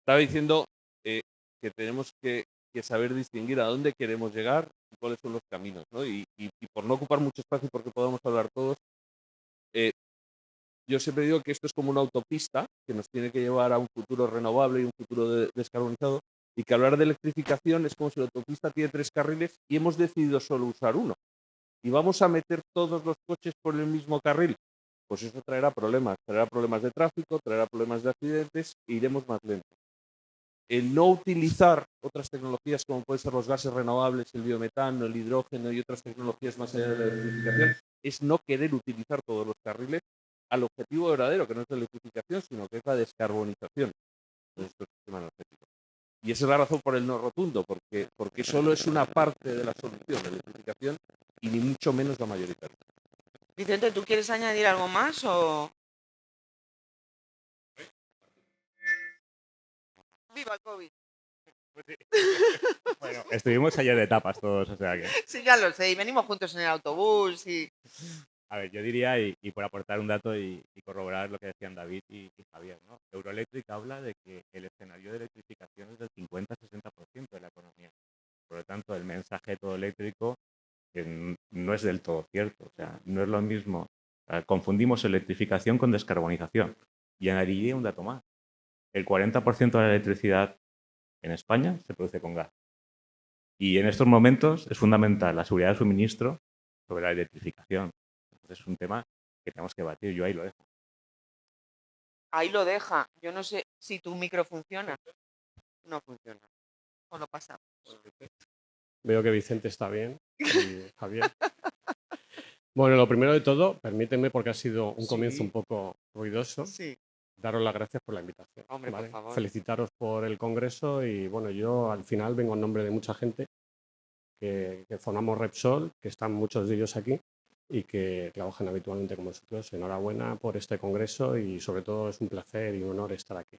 Estaba diciendo que tenemos que saber distinguir a dónde queremos llegar y cuáles son los caminos, ¿no? Y por no ocupar mucho espacio, porque podamos hablar todos, eh, yo siempre digo que esto es como una autopista que nos tiene que llevar a un futuro renovable y un futuro descarbonizado, y que hablar de electrificación es como si la autopista tiene 3 carriles y hemos decidido solo usar uno. Y vamos a meter todos los coches por el mismo carril. Pues eso traerá problemas de tráfico, traerá problemas de accidentes e iremos más lento. El no utilizar otras tecnologías como pueden ser los gases renovables, el biometano, el hidrógeno y otras tecnologías más allá de la electrificación, es no querer utilizar todos los carriles al objetivo verdadero, que no es la electrificación, sino que es la descarbonización de nuestro sistema energético. Y esa es la razón por el no rotundo, porque solo es una parte de la solución, la electrificación, y ni mucho menos la mayoritaria. Vicente, ¿tú quieres añadir algo más o...? ¡Viva el COVID! Bueno, estuvimos ayer de tapas todos, o sea que... Sí, ya lo sé, y venimos juntos en el autobús y... A ver, yo diría, y por aportar un dato y corroborar lo que decían David y Javier, ¿no? Euroelectric habla de que el escenario de electrificación es del 50-60% de la economía. Por lo tanto, el mensaje todo eléctrico no es del todo cierto. O sea, no es lo mismo. Confundimos electrificación con descarbonización. Y añadiría un dato más. El 40% de la electricidad en España se produce con gas. Y en estos momentos es fundamental la seguridad de suministro sobre la electrificación. Entonces es un tema que tenemos que batir. Yo ahí lo dejo. Ahí lo deja. Yo no sé si tu micro funciona. No funciona. O lo pasamos. Veo que Vicente está bien y Javier. Bueno, lo primero de todo, permíteme, porque ha sido un comienzo un poco ruidoso, daros las gracias por la invitación. Hombre, ¿vale? por favor. Felicitaros por el congreso y bueno, yo al final vengo en nombre de mucha gente que formamos Repsol, que están muchos de ellos aquí y que trabajan habitualmente con vosotros. Enhorabuena por este congreso y sobre todo es un placer y un honor estar aquí.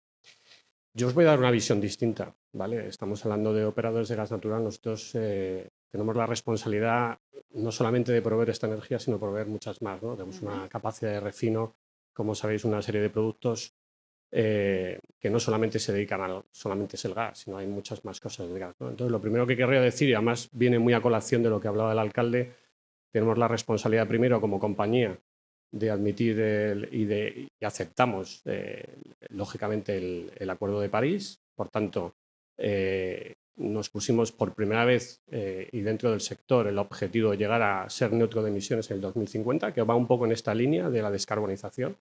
Yo os voy a dar una visión distinta, ¿vale? Estamos hablando de operadores de gas natural. Nosotros tenemos la responsabilidad no solamente de proveer esta energía, sino proveer muchas más, ¿no? Tenemos una capacidad de refino, como sabéis, una serie de productos que no solamente se dedican a solamente es el gas, sino hay muchas más cosas de gas, ¿no? Entonces, lo primero que querría decir, y además viene muy a colación de lo que hablaba el alcalde, tenemos la responsabilidad primero como compañía de admitir y aceptamos, lógicamente, el Acuerdo de París. Por tanto, nos pusimos por primera vez y dentro del sector el objetivo de llegar a ser neutro de emisiones en el 2050, que va un poco en esta línea de la descarbonización.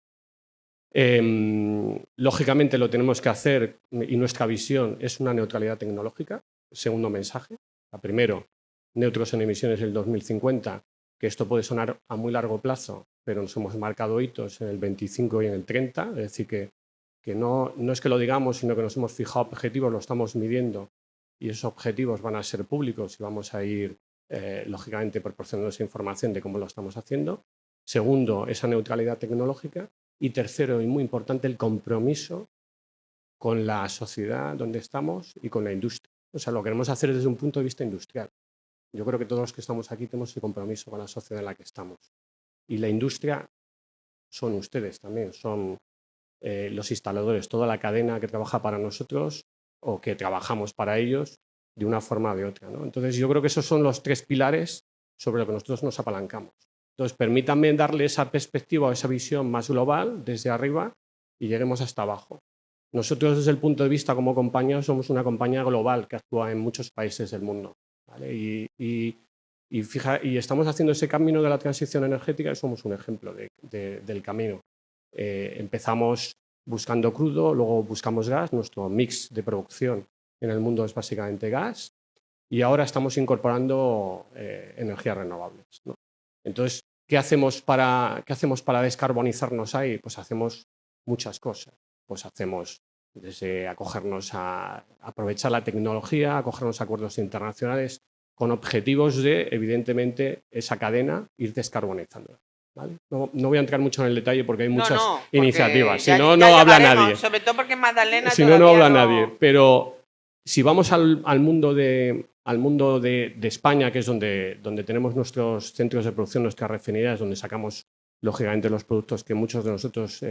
Lógicamente lo tenemos que hacer y nuestra visión es una neutralidad tecnológica. Segundo mensaje. Primero, neutros en emisiones en el 2050, que esto puede sonar a muy largo plazo, pero nos hemos marcado hitos en el 25 y en el 30, es decir, que no es que lo digamos, sino que nos hemos fijado objetivos, lo estamos midiendo y esos objetivos van a ser públicos y vamos a ir, lógicamente, proporcionando esa información de cómo lo estamos haciendo. Segundo, esa neutralidad tecnológica. Y tercero, y muy importante, el compromiso con la sociedad donde estamos y con la industria. O sea, lo queremos hacer desde un punto de vista industrial. Yo creo que todos los que estamos aquí tenemos ese compromiso con la sociedad en la que estamos. Y la industria son ustedes también, son los instaladores, toda la cadena que trabaja para nosotros o que trabajamos para ellos de una forma o de otra, ¿no? Entonces, yo creo que esos son los 3 pilares sobre los que nosotros nos apalancamos. Entonces, permítanme darle esa perspectiva o esa visión más global desde arriba y lleguemos hasta abajo. Nosotros, desde el punto de vista como compañía, somos una compañía global que actúa en muchos países del mundo, ¿vale? Y estamos haciendo ese camino de la transición energética y somos un ejemplo del camino. Empezamos buscando crudo, luego buscamos gas, nuestro mix de producción en el mundo es básicamente gas y ahora estamos incorporando energías renovables, ¿no? Entonces, ¿qué hacemos para descarbonizarnos ahí? Pues hacemos muchas cosas. Pues hacemos desde acogernos a aprovechar la tecnología, acogernos a acuerdos internacionales con objetivos de, evidentemente, esa cadena ir descarbonizándola. ¿Vale? No voy a entrar mucho en el detalle porque hay muchas iniciativas. Si no, no habla nadie. Sobre todo porque Magdalena si no, no habla nadie. Pero si vamos al mundo de España, que es donde tenemos nuestros centros de producción, nuestras refinerías, donde sacamos, lógicamente, los productos que muchos de nosotros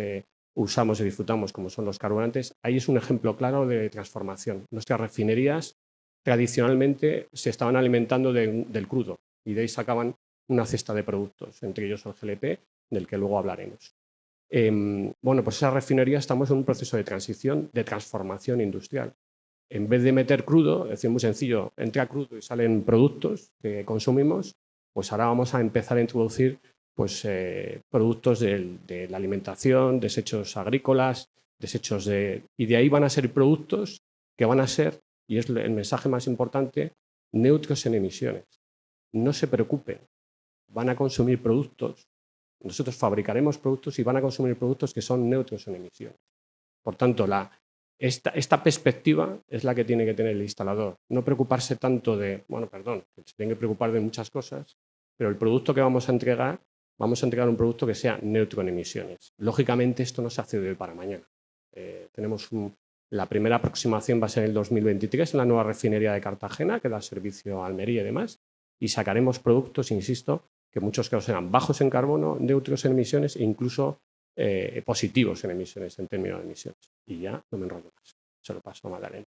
usamos y disfrutamos, como son los carburantes, ahí es un ejemplo claro de transformación. Nuestras refinerías tradicionalmente se estaban alimentando del crudo y de ahí sacaban una cesta de productos, entre ellos el GLP, del que luego hablaremos. Bueno, pues esa refinería estamos en un proceso de transición, de transformación industrial. En vez de meter crudo, es decir, muy sencillo, entra crudo y salen productos que consumimos, pues ahora vamos a empezar a introducir pues, productos de la alimentación, desechos agrícolas, y de ahí van a ser productos que van a ser, y es el mensaje más importante, neutros en emisiones. No se preocupen, van a consumir productos, nosotros fabricaremos productos y van a consumir productos que son neutros en emisiones. Por tanto, esta perspectiva es la que tiene que tener el instalador. No preocuparse tanto de, se tiene que preocupar de muchas cosas, pero el producto que vamos a entregar un producto que sea neutro en emisiones. Lógicamente, esto no se hace de hoy para mañana. La primera aproximación va a ser en el 2023 en la nueva refinería de Cartagena, que da servicio a Almería y demás, y sacaremos productos, insisto, que en muchos casos serán bajos en carbono, neutros en emisiones e incluso positivos en emisiones, en términos de emisiones. Y ya no me enrollo más. Se lo paso a Magdalena.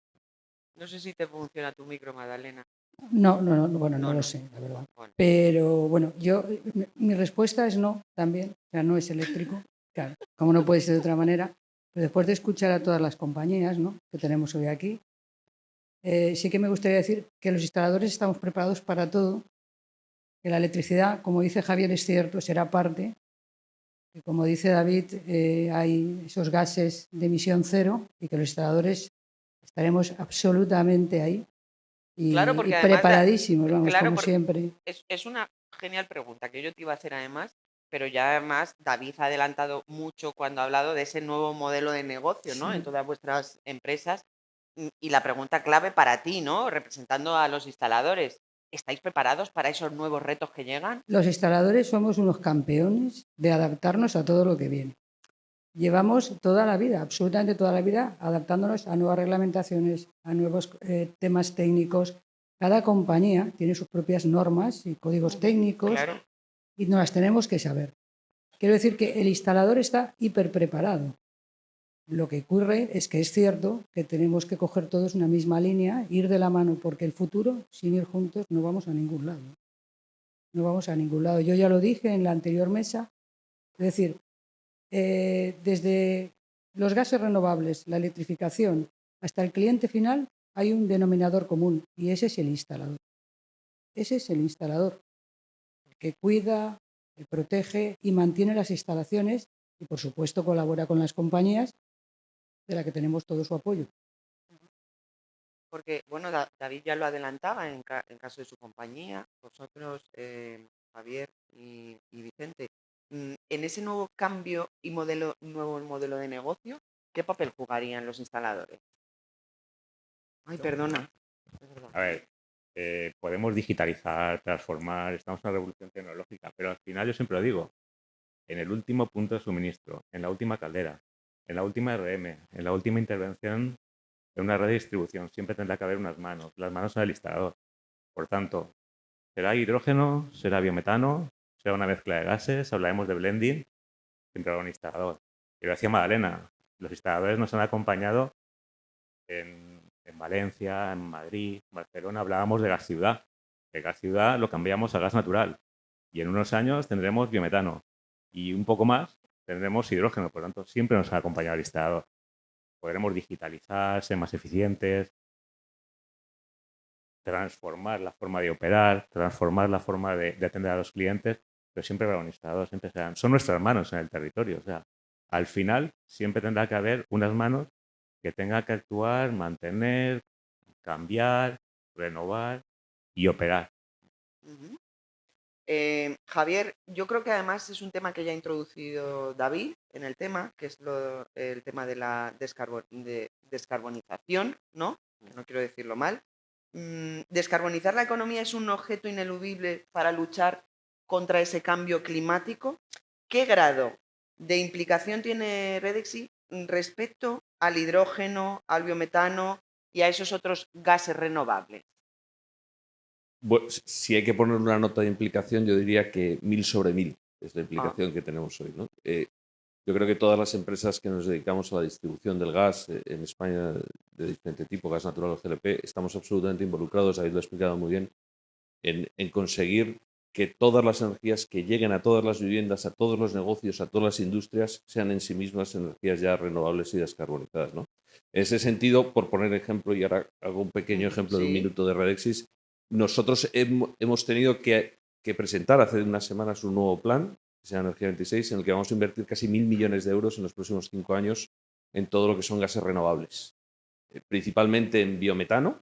No sé si te funciona tu micro, Magdalena. No, bueno, no No. lo sé, la verdad. Bueno. Pero bueno, mi respuesta es no también, o sea, no es eléctrico, claro, como no puede ser de otra manera. Pero después de escuchar a todas las compañías, ¿no?, que tenemos hoy aquí, sí que me gustaría decir que los instaladores estamos preparados para todo, que la electricidad, como dice Javier, es cierto, será parte, y como dice David, hay esos gases de emisión cero y que los instaladores estaremos absolutamente ahí. Y, Claro, porque y además preparadísimos, vamos, claro, como porque siempre. es una genial pregunta que yo te iba a hacer además, pero ya además David ha adelantado mucho cuando ha hablado de ese nuevo modelo de negocio, ¿no?, en todas vuestras empresas. Y la pregunta clave para ti, ¿no?, representando a los instaladores, ¿estáis preparados para esos nuevos retos que llegan? Los instaladores somos unos campeones de adaptarnos a todo lo que viene. Llevamos toda la vida, absolutamente toda la vida, adaptándonos a nuevas reglamentaciones, a nuevos temas técnicos. Cada compañía tiene sus propias normas y códigos técnicos. Claro. Y no las tenemos que saber. Quiero decir que el instalador está hiperpreparado. Lo que ocurre es que es cierto que tenemos que coger todos una misma línea, ir de la mano, porque el futuro, sin ir juntos, no vamos a ningún lado. No vamos a ningún lado. Yo ya lo dije en la anterior mesa. Es decir, desde los gases renovables, la electrificación, hasta el cliente final, hay un denominador común y ese es el instalador. Ese es el instalador, el que cuida, el protege y mantiene las instalaciones y, por supuesto, colabora con las compañías de las que tenemos todo su apoyo. Porque, bueno, David ya lo adelantaba en caso de su compañía, vosotros, Javier y Vicente. En ese nuevo cambio y nuevo modelo de negocio, ¿qué papel jugarían los instaladores? Ay, perdona. A ver, podemos digitalizar, transformar, estamos en una revolución tecnológica, pero al final yo siempre lo digo, en el último punto de suministro, en la última caldera, en la última RM, en la última intervención de una red de distribución, siempre tendrá que haber unas manos, las manos son el instalador. Por tanto, será hidrógeno, será biometano, será una mezcla de gases, hablaremos de blending, siempre habrá un instalador. Y lo decía Magdalena, los instaladores nos han acompañado en Valencia, en Madrid, Barcelona, hablábamos de gas ciudad. El gas ciudad lo cambiamos a gas natural y en unos años tendremos biometano y un poco más tendremos hidrógeno. Por lo tanto, siempre nos ha acompañado el instalador. Podremos digitalizar, ser más eficientes, transformar la forma de operar, transformar la forma de atender a los clientes, pero siempre habrá un instalador, siempre son nuestras manos en el territorio. O sea, al final siempre tendrá que haber unas manos que tengan que actuar, mantener, cambiar, renovar y operar. Javier, yo creo que además es un tema que ya ha introducido David en el tema, que es el tema de la descarbonización, ¿no? Que no quiero decirlo mal. ¿Descarbonizar la economía es un objeto ineludible para luchar contra ese cambio climático? ¿Qué grado de implicación tiene Redexi respecto al hidrógeno, al biometano y a esos otros gases renovables? Bueno, si hay que poner una nota de implicación, yo diría que 1000 sobre 1000 es la implicación que tenemos hoy, ¿no? Yo creo que todas las empresas que nos dedicamos a la distribución del gas en España de diferente tipo, gas natural o GLP, estamos absolutamente involucrados, David lo ha explicado muy bien, en conseguir que todas las energías que lleguen a todas las viviendas, a todos los negocios, a todas las industrias, sean en sí mismas energías ya renovables y descarbonizadas, ¿no? En ese sentido, por poner ejemplo, y ahora hago un pequeño ejemplo de un minuto de Redexis, nosotros hemos tenido que presentar hace unas semanas un nuevo plan, que se llama Energía 26, en el que vamos a invertir casi 1.000 millones de euros en los próximos 5 años en todo lo que son gases renovables, principalmente en biometano,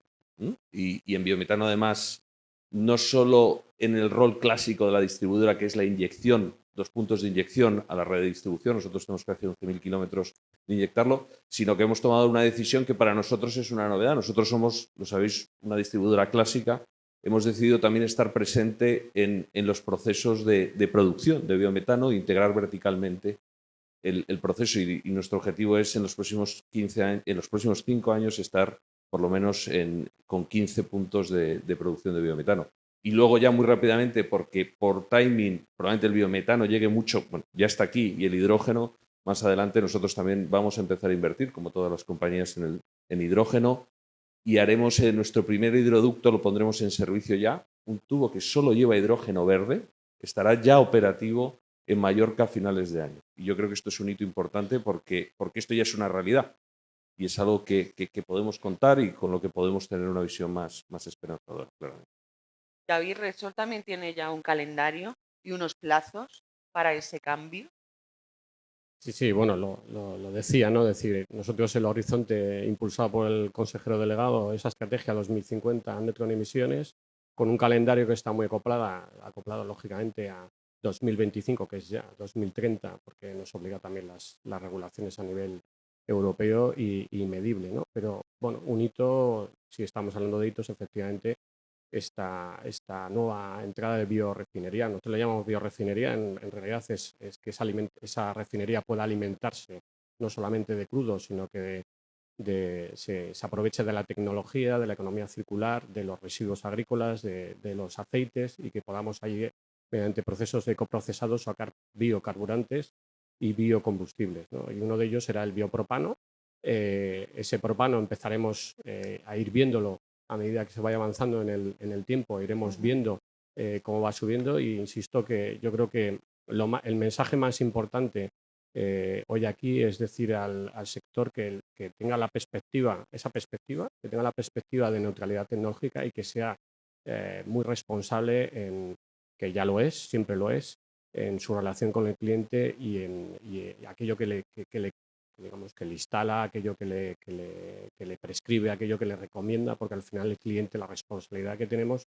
y en biometano además no solo en el rol clásico de la distribuidora, que es la inyección, 2 puntos de inyección a la red de distribución, nosotros tenemos que hacer 11.000 kilómetros de inyectarlo, sino que hemos tomado una decisión que para nosotros es una novedad. Nosotros somos, lo sabéis, una distribuidora clásica. Hemos decidido también estar presente en los procesos de producción de biometano e integrar verticalmente el proceso, y nuestro objetivo es en los próximos 5 años estar por lo menos con 15 puntos de producción de biometano. Y luego ya muy rápidamente, porque por timing probablemente el biometano llegue mucho, bueno, ya está aquí, y el hidrógeno, más adelante nosotros también vamos a empezar a invertir, como todas las compañías, en hidrógeno, y haremos nuestro primer hidroducto, lo pondremos en servicio ya, un tubo que solo lleva hidrógeno verde, estará ya operativo en Mallorca a finales de año. Y yo creo que esto es un hito importante porque esto ya es una realidad y es algo que podemos contar y con lo que podemos tener una visión más esperanzadora, claramente. David, Repsol también tiene ya un calendario y unos plazos para ese cambio. Sí, bueno, lo decía, ¿no? Es decir, nosotros el horizonte impulsado por el consejero delegado, esa estrategia 2050 neutro en emisiones, con un calendario que está muy acoplado lógicamente a 2025, que es ya 2030, porque nos obliga también las regulaciones a nivel europeo y medible, ¿no? Pero, bueno, un hito, si estamos hablando de hitos, efectivamente, esta nueva entrada de biorefinería. Nosotros le llamamos biorefinería, en realidad es que esa refinería pueda alimentarse no solamente de crudo, sino que se aproveche de la tecnología, de la economía circular, de los residuos agrícolas, de los aceites, y que podamos allí, mediante procesos de ecoprocesados, sacar biocarburantes y biocombustibles, ¿no? Y uno de ellos será el biopropano. Ese propano empezaremos a ir viéndolo a medida que se vaya avanzando en el tiempo, iremos viendo cómo va subiendo, y insisto que yo creo que el mensaje más importante hoy aquí es decir al sector que tenga que tenga la perspectiva de neutralidad tecnológica y que sea muy responsable, que ya lo es, siempre lo es, en su relación con el cliente y aquello que le digamos, que le instala, aquello que le prescribe, aquello que le recomienda, porque al final el cliente, la responsabilidad que tenemos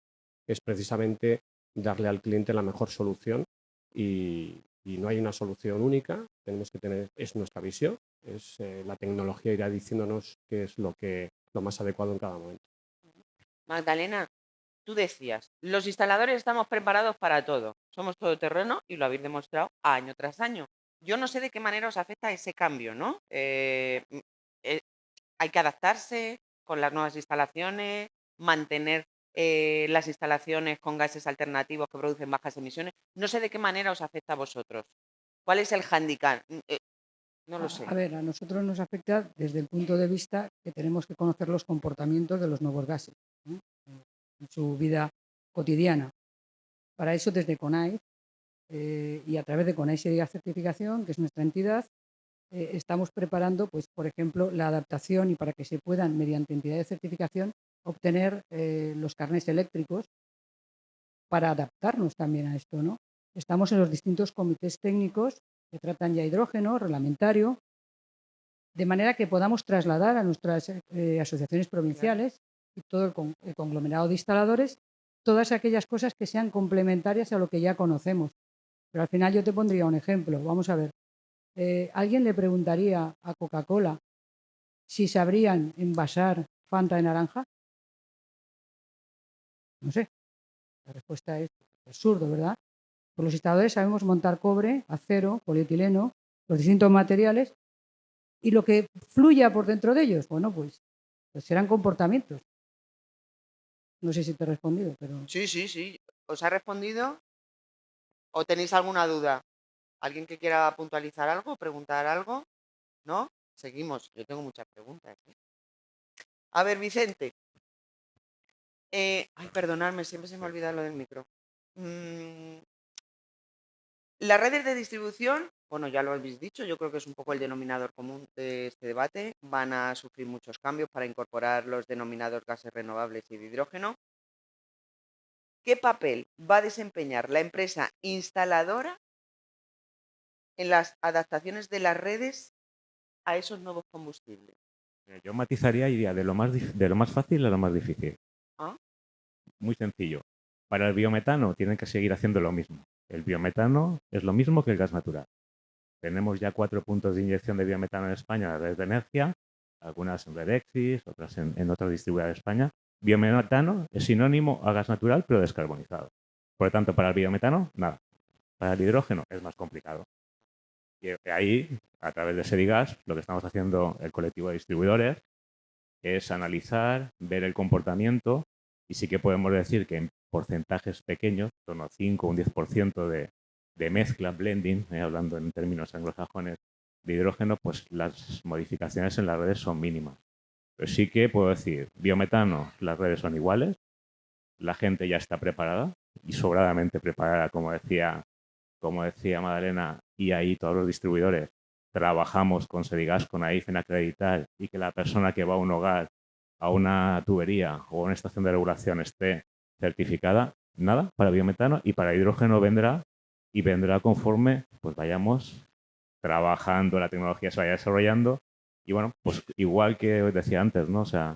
es precisamente darle al cliente la mejor solución, y no hay una solución única, tenemos que tener, es nuestra visión, la tecnología irá diciéndonos qué es lo más adecuado en cada momento. Magdalena, tú decías, los instaladores estamos preparados para todo, somos todoterreno y lo habéis demostrado año tras año. Yo no sé de qué manera os afecta ese cambio, ¿no? Hay que adaptarse con las nuevas instalaciones, mantener las instalaciones con gases alternativos que producen bajas emisiones. No sé de qué manera os afecta a vosotros. ¿Cuál es el hándicap? No lo sé. A ver, a nosotros nos afecta desde el punto de vista que tenemos que conocer los comportamientos de los nuevos gases, ¿no? En su vida cotidiana. Para eso, desde CONAIF y a través de CONAIF Sería Certificación, que es nuestra entidad, estamos preparando, pues, por ejemplo, la adaptación, y para que se puedan, mediante entidad de certificación, obtener los carnets eléctricos para adaptarnos también a esto, ¿no? Estamos en los distintos comités técnicos que tratan ya hidrógeno, reglamentario, de manera que podamos trasladar a nuestras asociaciones provinciales y todo el conglomerado de instaladores todas aquellas cosas que sean complementarias a lo que ya conocemos. Pero al final yo te pondría un ejemplo. Vamos a ver. ¿Alguien le preguntaría a Coca-Cola si sabrían envasar Fanta de naranja? No sé. La respuesta es absurdo, ¿verdad? Pues los instaladores sabemos montar cobre, acero, polietileno, los distintos materiales, y lo que fluya por dentro de ellos, bueno, pues serán comportamientos. No sé si te he respondido, pero... Sí. ¿Os ha respondido o tenéis alguna duda? ¿Alguien que quiera puntualizar algo, preguntar algo? ¿No? Seguimos. Yo tengo muchas preguntas. A ver, Vicente. Ay, perdonadme, siempre se me olvida lo del micro. Las redes de distribución, bueno, ya lo habéis dicho, yo creo que es un poco el denominador común de este debate. Van a sufrir muchos cambios para incorporar los denominados gases renovables y de hidrógeno. ¿Qué papel va a desempeñar la empresa instaladora en las adaptaciones de las redes a esos nuevos combustibles? Yo matizaría y diría de lo más fácil a lo más difícil. ¿Ah? Muy sencillo. Para el biometano tienen que seguir haciendo lo mismo. El biometano es lo mismo que el gas natural. Tenemos ya 4 puntos de inyección de biometano en España en la red de energía, algunas en Redexis, otras en otras distribuidoras de España. Biometano es sinónimo a gas natural, pero descarbonizado. Por lo tanto, para el biometano, nada. Para el hidrógeno es más complicado. Y ahí, a través de Sedigas, lo que estamos haciendo el colectivo de distribuidores es analizar, ver el comportamiento y sí que podemos decir que en porcentajes pequeños, en torno a 5 o un 10% de mezcla, blending, hablando en términos anglosajones, de hidrógeno, pues las modificaciones en las redes son mínimas. Pero sí que puedo decir, biometano, las redes son iguales, la gente ya está preparada y sobradamente preparada, como decía Madalena, y ahí todos los distribuidores trabajamos con Sedigas, con AIF en acreditar y que la persona que va a un hogar, a una tubería o a una estación de regulación esté certificada, nada, para biometano y para hidrógeno vendrá y vendrá conforme pues vayamos trabajando, la tecnología se vaya desarrollando y bueno, pues igual que os decía antes, ¿no? O sea,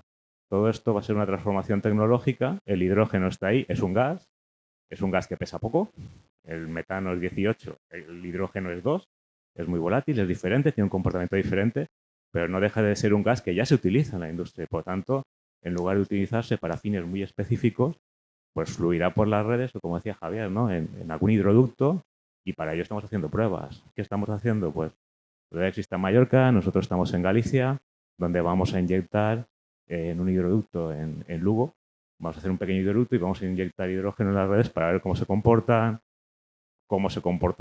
todo esto va a ser una transformación tecnológica, el hidrógeno está ahí, es un gas que pesa poco, el metano es 18, el hidrógeno es 2, es muy volátil, es diferente, tiene un comportamiento diferente, pero no deja de ser un gas que ya se utiliza en la industria. Por tanto, en lugar de utilizarse para fines muy específicos, pues fluirá por las redes, o como decía Javier, ¿no? en algún hidroducto, y para ello estamos haciendo pruebas. ¿Qué estamos haciendo? Pues Redexis está en Mallorca, nosotros estamos en Galicia, donde vamos a inyectar en un hidroducto en Lugo. Vamos a hacer un pequeño hidroducto y vamos a inyectar hidrógeno en las redes para ver cómo se comportan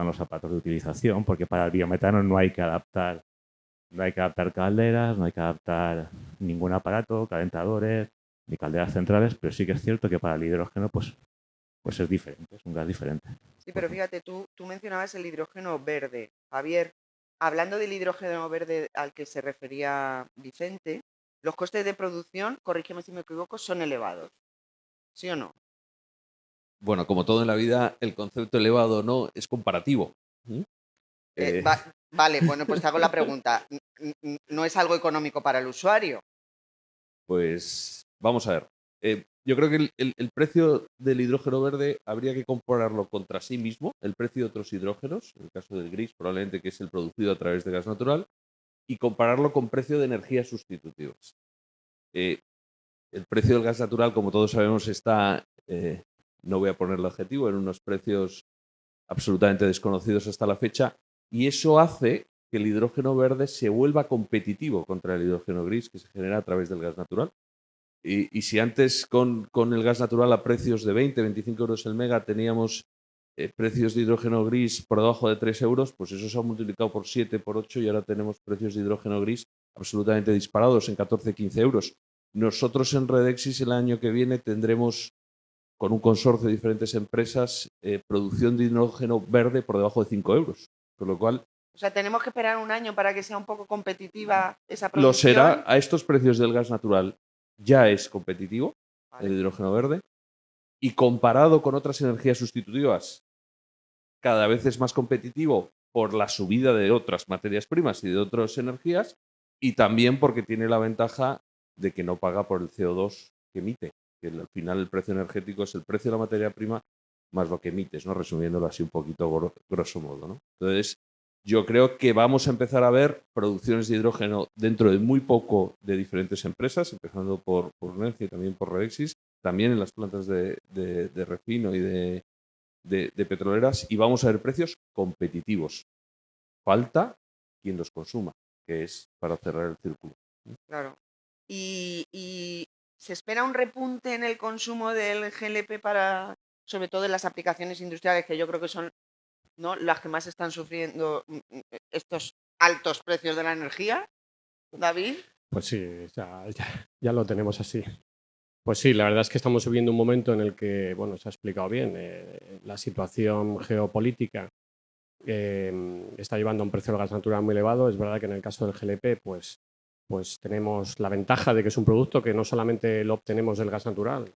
los zapatos de utilización, porque para el biometano no hay que adaptar calderas, no hay que adaptar ningún aparato, calentadores, ni calderas centrales, pero sí que es cierto que para el hidrógeno pues es diferente, es un gas diferente. Sí, pero fíjate, tú mencionabas el hidrógeno verde. Javier, hablando del hidrógeno verde al que se refería Vicente, los costes de producción, corrígeme si me equivoco, son elevados. ¿Sí o no? Bueno, como todo en la vida, el concepto elevado no es comparativo. ¿Mm? Eh, Vale, bueno, pues te hago la pregunta. ¿No es algo económico para el usuario? Pues vamos a ver. Yo creo que el precio del hidrógeno verde habría que compararlo contra sí mismo, el precio de otros hidrógenos, en el caso del gris probablemente que es el producido a través de gas natural, y compararlo con precio de energías sustitutivas. El precio del gas natural, como todos sabemos, está, no voy a ponerle adjetivo, en unos precios absolutamente desconocidos hasta la fecha, y eso hace que el hidrógeno verde se vuelva competitivo contra el hidrógeno gris que se genera a través del gas natural. Y si antes con el gas natural a precios de 20, 25 euros el mega teníamos precios de hidrógeno gris por debajo de 3 euros, pues eso se ha multiplicado por 7, por 8 y ahora tenemos precios de hidrógeno gris absolutamente disparados en 14, 15 euros. Nosotros en Redexis el año que viene tendremos, con un consorcio de diferentes empresas, producción de hidrógeno verde por debajo de 5 euros. Con lo cual, O sea, tenemos que esperar un año para que sea un poco competitiva esa lo producción. será a estos precios del gas natural. Ya es competitivo Vale. el hidrógeno verde. Y comparado con otras energías sustitutivas, cada vez es más competitivo por la subida de otras materias primas y de otras energías, y también porque tiene la ventaja de que no paga por el CO2 que emite, que al final el precio energético es el precio de la materia prima más lo que emites, ¿no? Resumiéndolo así un poquito grosso modo, ¿no? Entonces, yo creo que vamos a empezar a ver producciones de hidrógeno dentro de muy poco de diferentes empresas, empezando por Nercia y también por Redexis, también en las plantas de refino y de petroleras, y vamos a ver precios competitivos. Falta quien los consuma, que es para cerrar el círculo. Claro. Y se espera un repunte en el consumo del GLP para, sobre todo en las aplicaciones industriales, que yo creo que son ¿no? Las que más están sufriendo estos altos precios de la energía, David. Pues sí, ya lo tenemos así. Pues sí, la verdad es que estamos viviendo un momento en el que, bueno, se ha explicado bien, la situación geopolítica está llevando a un precio del gas natural muy elevado. Es verdad que en el caso del GLP, pues tenemos la ventaja de que es un producto que no solamente lo obtenemos del gas natural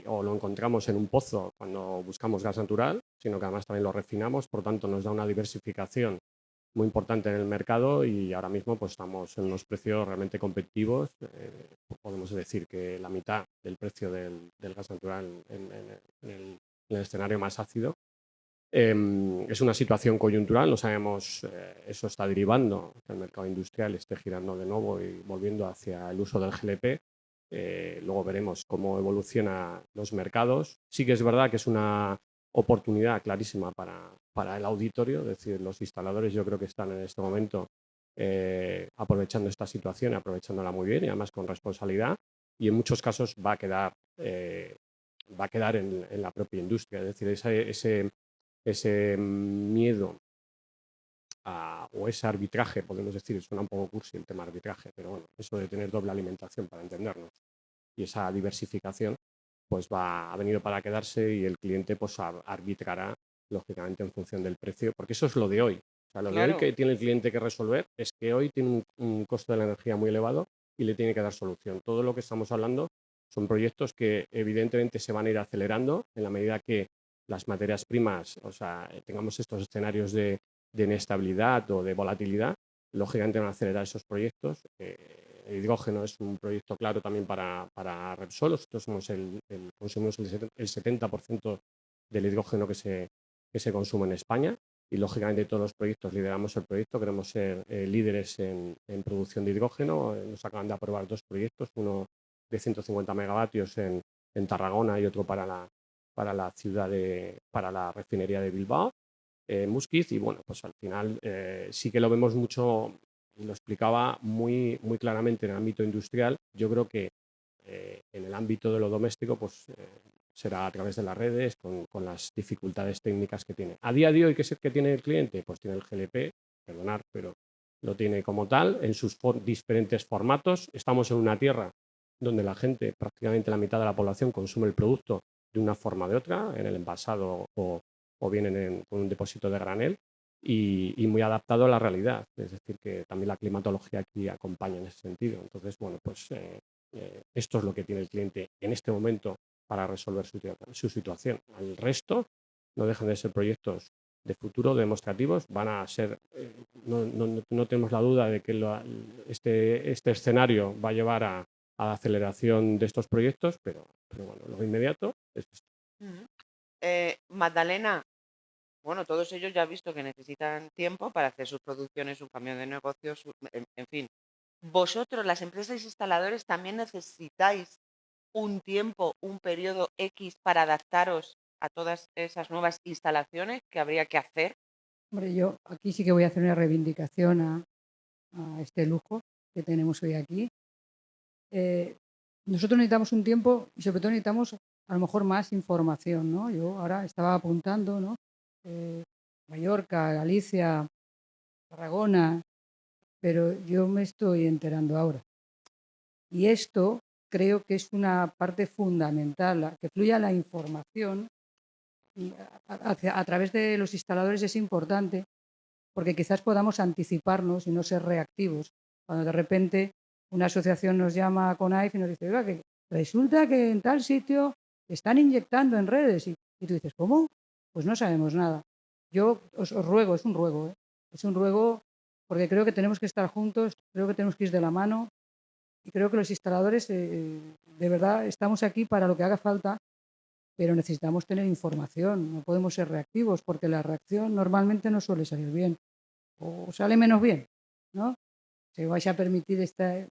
o lo encontramos en un pozo cuando buscamos gas natural, sino que además también lo refinamos, por tanto nos da una diversificación muy importante en el mercado y ahora mismo pues estamos en unos precios realmente competitivos. Podemos decir que la mitad del precio del gas natural en el escenario más ácido. Es una situación coyuntural, no sabemos, eso está derivando, que el mercado industrial esté girando de nuevo y volviendo hacia el uso del GLP. Luego veremos cómo evolucionan los mercados. Sí que es verdad que es una oportunidad clarísima para el auditorio, es decir, los instaladores yo creo que están en este momento aprovechando esta situación, aprovechándola muy bien y además con responsabilidad, y en muchos casos va a quedar en la propia industria, es decir, ese miedo o ese arbitraje, podemos decir, suena un poco cursi el tema arbitraje, pero bueno, eso de tener doble alimentación para entendernos y esa diversificación pues ha venido para quedarse y el cliente pues arbitrará lógicamente en función del precio, porque eso es lo de hoy. O sea, lo de hoy que tiene el cliente que resolver es que hoy tiene un costo de la energía muy elevado y le tiene que dar solución. Todo lo que estamos hablando son proyectos que evidentemente se van a ir acelerando en la medida que las materias primas, o sea, tengamos estos escenarios de inestabilidad o de volatilidad, lógicamente van a acelerar esos proyectos. El hidrógeno es un proyecto claro también para Repsol. Nosotros consumimos el 70% del hidrógeno que se consume en España y lógicamente todos los proyectos lideramos el proyecto, queremos ser líderes en producción de hidrógeno. Nos acaban de aprobar 2 proyectos, uno de 150 megavatios en Tarragona y otro para la refinería de Bilbao, Muskiz, y bueno, pues al final sí que lo vemos mucho, y lo explicaba muy, muy claramente en el ámbito industrial. Yo creo que en el ámbito de lo doméstico pues será a través de las redes con las dificultades técnicas que tiene. A día de hoy, ¿qué es el que tiene el cliente? Pues tiene el GLP, perdonar, pero lo tiene como tal en sus diferentes formatos. Estamos en una tierra donde la gente, prácticamente la mitad de la población, consume el producto de una forma o de otra, en el envasado o bien con un depósito de granel, y muy adaptado a la realidad. Es decir, que también la climatología aquí acompaña en ese sentido. Entonces, bueno, pues esto es lo que tiene el cliente en este momento para resolver su situación. El resto no dejan de ser proyectos de futuro, demostrativos, van a ser, no tenemos la duda de que este escenario va a llevar a la aceleración de estos proyectos, pero bueno, lo inmediato es esto. Magdalena, bueno, todos ellos ya han visto que necesitan tiempo para hacer sus producciones, su cambio de negocios, en fin. Vosotros, las empresas instaladores, también necesitáis un tiempo, un periodo X para adaptaros a todas esas nuevas instalaciones que habría que hacer. Hombre, yo aquí sí que voy a hacer una reivindicación a este lujo que tenemos hoy aquí. Nosotros necesitamos un tiempo y sobre todo necesitamos a lo mejor más información, ¿no? Yo ahora estaba apuntando, ¿no? Mallorca, Galicia, Tarragona, pero yo me estoy enterando ahora. Y esto creo que es una parte fundamental, que fluya la información a través de los instaladores es importante porque quizás podamos anticiparnos y no ser reactivos. Cuando de repente una asociación nos llama a CONAIF y nos dice, oiga, que resulta que en tal sitio están inyectando en redes. Y tú dices, ¿cómo? Pues no sabemos nada. Yo os ruego, es un ruego, es un ruego porque creo que tenemos que estar juntos, creo que tenemos que ir de la mano y creo que los instaladores de verdad estamos aquí para lo que haga falta, pero necesitamos tener información, no podemos ser reactivos porque la reacción normalmente no suele salir bien o sale menos bien, ¿no? Si vais a permitir esta...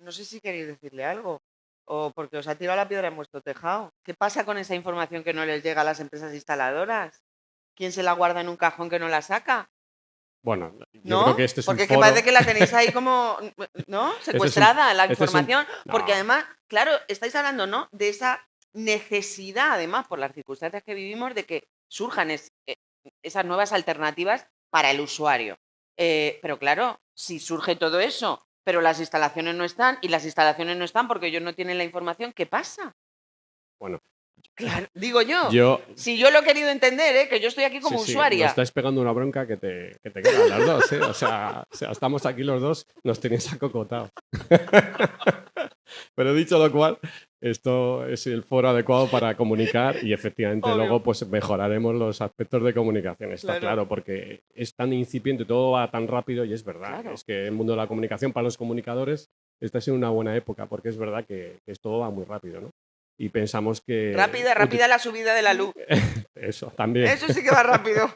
No sé si queréis decirle algo o porque os ha tirado la piedra en vuestro tejado. ¿Qué pasa con esa información que no les llega a las empresas instaladoras? ¿Quién se la guarda en un cajón que no la saca? Bueno, yo ¿No? creo que este es porque un que foro... parece que la tenéis ahí como, ¿no? Secuestrada la información. No. Porque además, claro, estáis hablando, ¿no? De esa necesidad, además, por las circunstancias que vivimos, de que surjan esas nuevas alternativas para el usuario. Pero claro, si surge todo eso, pero las instalaciones no están, y las instalaciones no están porque ellos no tienen la información, ¿qué pasa? Bueno, Claro, digo yo. yo Si yo lo he querido entender, que yo estoy aquí como sí, nos usuaria. estáis pegando una bronca que te queda a las dos, ¿eh? O sea, estamos aquí los dos, nos tenéis acocotados. Pero dicho lo cual, esto es el foro adecuado para comunicar y efectivamente Obvio. luego pues mejoraremos los aspectos de comunicación, está claro, porque es tan incipiente, todo va tan rápido y es verdad. Claro. Es que el mundo de la comunicación para los comunicadores está siendo una buena época porque es verdad que todo va muy rápido, ¿no? Y pensamos que... Rápida la subida de la luz. Eso, también. Eso sí que va rápido.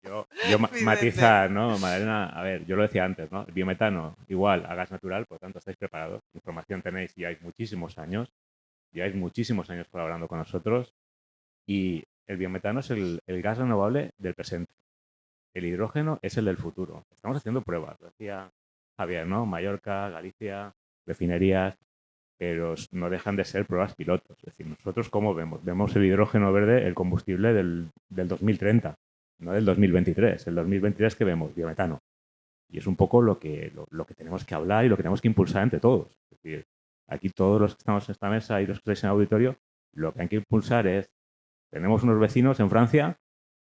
Yo Vicente. matizar, ¿no, Madalena? A ver, yo lo decía antes, ¿no? El biometano igual a gas natural, por lo tanto estáis preparados. Información tenéis, lleváis muchísimos años colaborando con nosotros. Y el biometano es el gas renovable del presente. El hidrógeno es el del futuro. Estamos haciendo pruebas, decía Javier, ¿no? Mallorca, Galicia, refinerías, pero no dejan de ser pruebas pilotos. Es decir, nosotros ¿cómo vemos? Vemos el hidrógeno verde, el combustible del 2030, no del 2023. El 2023 que vemos, biometano. Y es un poco lo que tenemos que hablar y lo que tenemos que impulsar entre todos. Es decir, aquí todos los que estamos en esta mesa y los que estáis en el auditorio, lo que hay que impulsar es, tenemos unos vecinos en Francia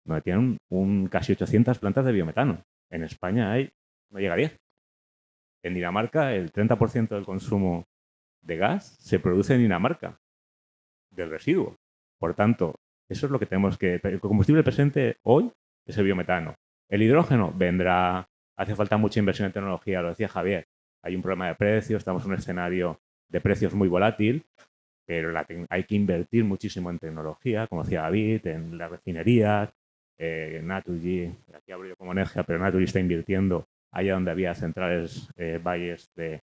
donde tienen casi 800 plantas de biometano. En España no llega a 10. En Dinamarca el 30% del consumo de gas se produce en Dinamarca, del residuo. Por tanto, eso es lo que tenemos que... El combustible presente hoy es el biometano. El hidrógeno vendrá, hace falta mucha inversión en tecnología, lo decía Javier. Hay un problema de precios, estamos en un escenario de precios muy volátil, pero hay que invertir muchísimo en tecnología, como decía David, en las refinerías, Naturgy, aquí hablo yo como Energía, pero Naturgy está invirtiendo allá donde había centrales, valles de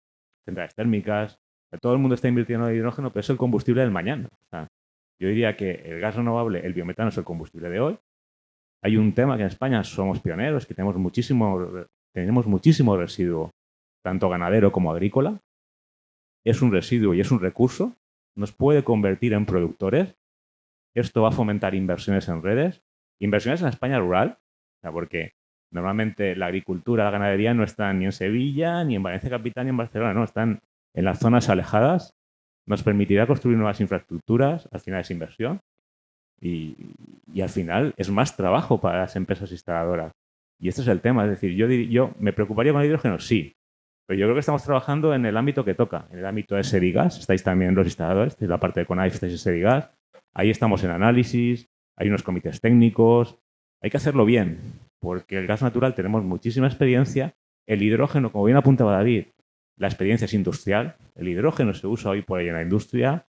centrales térmicas. Todo el mundo está invirtiendo en hidrógeno, pero es el combustible del mañana. O sea, yo diría que el gas renovable, el biometano, es el combustible de hoy. Hay un tema que en España somos pioneros, que tenemos muchísimo residuo, tanto ganadero como agrícola. Es un residuo y es un recurso. Nos puede convertir en productores. Esto va a fomentar inversiones en redes, inversiones en España rural, o sea, porque normalmente la agricultura, la ganadería no están ni en Sevilla, ni en Valencia Capital, ni en Barcelona, no, están en las zonas alejadas. Nos permitirá construir nuevas infraestructuras, al final es inversión, y al final es más trabajo para las empresas instaladoras. Y este es el tema, es decir, yo me preocuparía con el hidrógeno, sí, pero yo creo que estamos trabajando en el ámbito que toca, en el ámbito de Sedigas, estáis también los instaladores, estáis la parte de CONAIF, estáis en Sedigas, ahí estamos en análisis, hay unos comités técnicos, hay que hacerlo bien, porque el gas natural tenemos muchísima experiencia, el hidrógeno, como bien apuntaba David, la experiencia es industrial, el hidrógeno se usa hoy por ahí en la industria,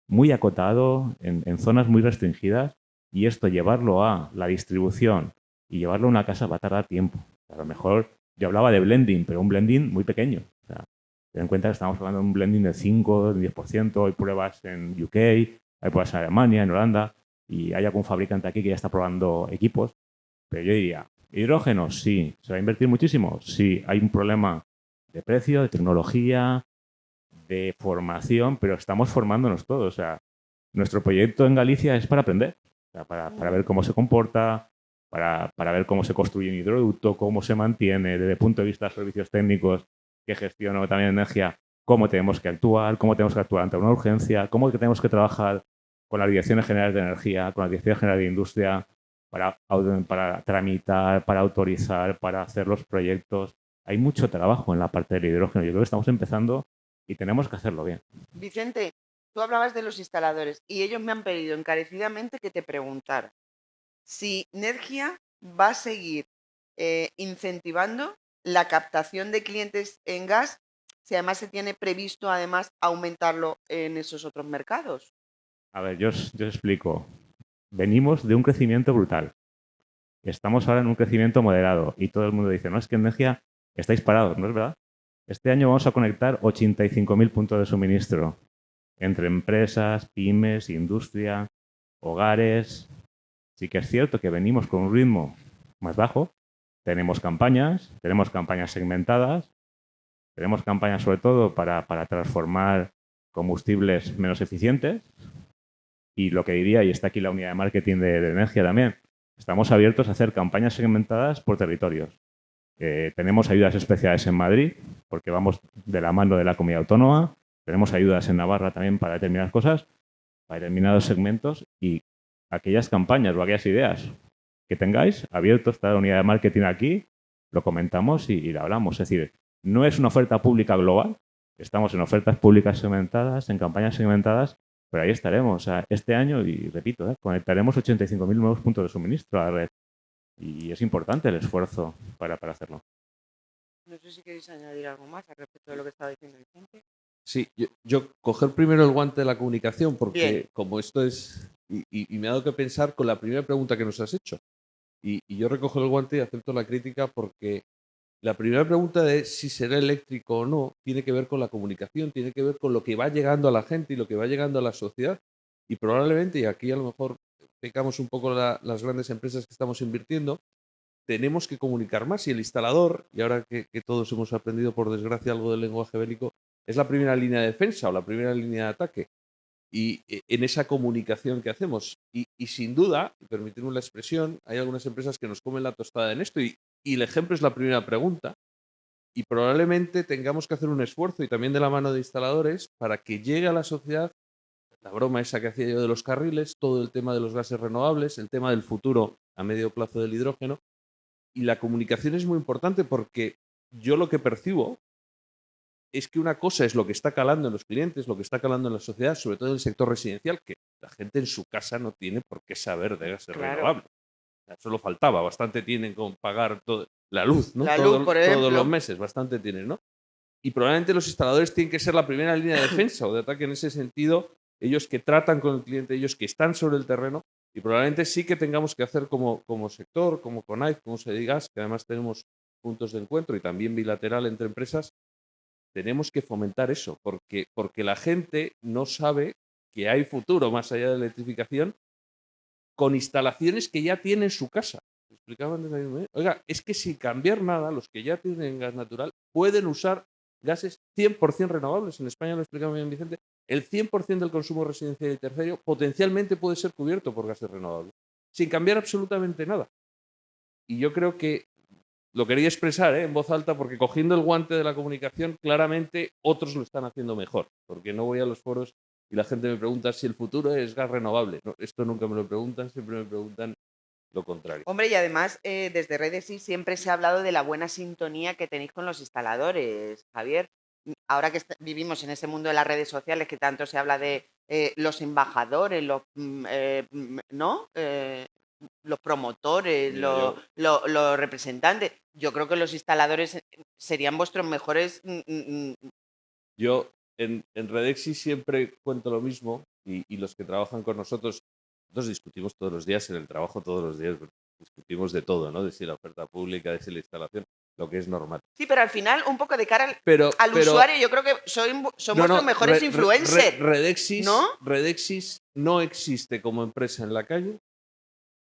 muy acotado, en zonas muy restringidas, y esto llevarlo a la distribución y llevarlo a una casa va a tardar tiempo. A lo mejor yo hablaba de blending, pero un blending muy pequeño. O sea, ten en cuenta que estamos hablando de un blending de 5, de 10%, hay pruebas en UK, hay pruebas en Alemania, en Holanda, y hay algún fabricante aquí que ya está probando equipos. Pero yo diría, hidrógeno, sí. ¿Se va a invertir muchísimo? Sí. Hay un problema de precio, de tecnología, de formación, pero estamos formándonos todos. O sea, nuestro proyecto en Galicia es para aprender, o sea, para ver cómo se comporta, para ver cómo se construye un hidroducto, cómo se mantiene, desde el punto de vista de servicios técnicos que gestiono también energía, cómo tenemos que actuar ante una urgencia, cómo tenemos que trabajar con las direcciones generales de energía, con las direcciones generales de industria, para tramitar, para autorizar, para hacer los proyectos. Hay mucho trabajo en la parte del hidrógeno. Yo creo que estamos empezando y tenemos que hacerlo bien. Vicente, tú hablabas de los instaladores y ellos me han pedido encarecidamente que te preguntara si Nergia va a seguir incentivando la captación de clientes en gas, si además se tiene previsto además aumentarlo en esos otros mercados. A ver, yo os explico. Venimos de un crecimiento brutal. Estamos ahora en un crecimiento moderado y todo el mundo dice, no, es que en Energía estáis parados, ¿no es verdad? Este año vamos a conectar 85.000 puntos de suministro entre empresas, pymes, industria, hogares. Sí que es cierto que venimos con un ritmo más bajo. Tenemos campañas segmentadas, tenemos campañas sobre todo para transformar combustibles menos eficientes. Y lo que diría, y está aquí la unidad de marketing de energía también, estamos abiertos a hacer campañas segmentadas por territorios. Tenemos ayudas especiales en Madrid, porque vamos de la mano de la comunidad autónoma. Tenemos ayudas en Navarra también para determinadas cosas, para determinados segmentos, y aquellas campañas o aquellas ideas que tengáis, abiertos, está la unidad de marketing aquí, lo comentamos y lo hablamos. Es decir, no es una oferta pública global, estamos en ofertas públicas segmentadas, en campañas segmentadas, pero ahí estaremos. O sea, este año, y repito, conectaremos 85.000 nuevos puntos de suministro a la red. Y es importante el esfuerzo para hacerlo. No sé si queréis añadir algo más al respecto de lo que estaba diciendo Vicente. Sí, yo coger primero el guante de la comunicación, porque Bien. como esto es... Y me ha dado que pensar con la primera pregunta que nos has hecho. Y yo recojo el guante y acepto la crítica porque la primera pregunta de si será eléctrico o no tiene que ver con la comunicación, tiene que ver con lo que va llegando a la gente y lo que va llegando a la sociedad. Y probablemente, y aquí a lo mejor pecamos un poco las grandes empresas que estamos invirtiendo, tenemos que comunicar más. Y el instalador, y ahora que todos hemos aprendido por desgracia algo del lenguaje bélico, es la primera línea de defensa o la primera línea de ataque. Y en esa comunicación que hacemos. Y sin duda, permitirme la expresión, hay algunas empresas que nos comen la tostada en esto. Y el ejemplo es la primera pregunta. Y probablemente tengamos que hacer un esfuerzo, y también de la mano de instaladores, para que llegue a la sociedad la broma esa que hacía yo de los carriles, todo el tema de los gases renovables, el tema del futuro a medio plazo del hidrógeno. Y la comunicación es muy importante porque yo lo que percibo es que una cosa es lo que está calando en los clientes, lo que está calando en la sociedad, sobre todo en el sector residencial, que la gente en su casa no tiene por qué saber de gases renovables. O sea, solo faltaba, bastante tienen con pagar la luz, ¿no? La luz, por ejemplo. Todos los meses, bastante tienen, ¿no? Y probablemente los instaladores tienen que ser la primera línea de defensa o de ataque en ese sentido, ellos que tratan con el cliente, ellos que están sobre el terreno, y probablemente sí que tengamos que hacer como sector, como CONAIF, como SEDIGAS, que además tenemos puntos de encuentro y también bilateral entre empresas, tenemos que fomentar eso, porque la gente no sabe que hay futuro más allá de la electrificación con instalaciones que ya tiene en su casa. Explicaban de la misma manera. Oiga, es que sin cambiar nada, los que ya tienen gas natural pueden usar gases 100% renovables. En España, lo explicaba bien Vicente, el 100% del consumo residencial y terciario potencialmente puede ser cubierto por gases renovables, sin cambiar absolutamente nada. Y yo creo que lo quería expresar en voz alta porque cogiendo el guante de la comunicación, claramente otros lo están haciendo mejor. Porque no voy a los foros y la gente me pregunta si el futuro es gas renovable. No, esto nunca me lo preguntan, siempre me preguntan lo contrario. Hombre, y además, desde Redexi siempre se ha hablado de la buena sintonía que tenéis con los instaladores, Javier. Ahora que vivimos en ese mundo de las redes sociales, que tanto se habla de los embajadores, ¿no? Los promotores, Mira, los representantes. Yo creo que los instaladores serían vuestros mejores. Yo en Redexi siempre cuento lo mismo y los que trabajan con nosotros discutimos todos los días en el trabajo, todos los días discutimos de todo, ¿no? De si la oferta pública, de si la instalación, lo que es normal. Sí, pero al final, un poco de cara al Pero usuario, yo creo que son vuestros mejores influencers. Redexis no existe como empresa en la calle,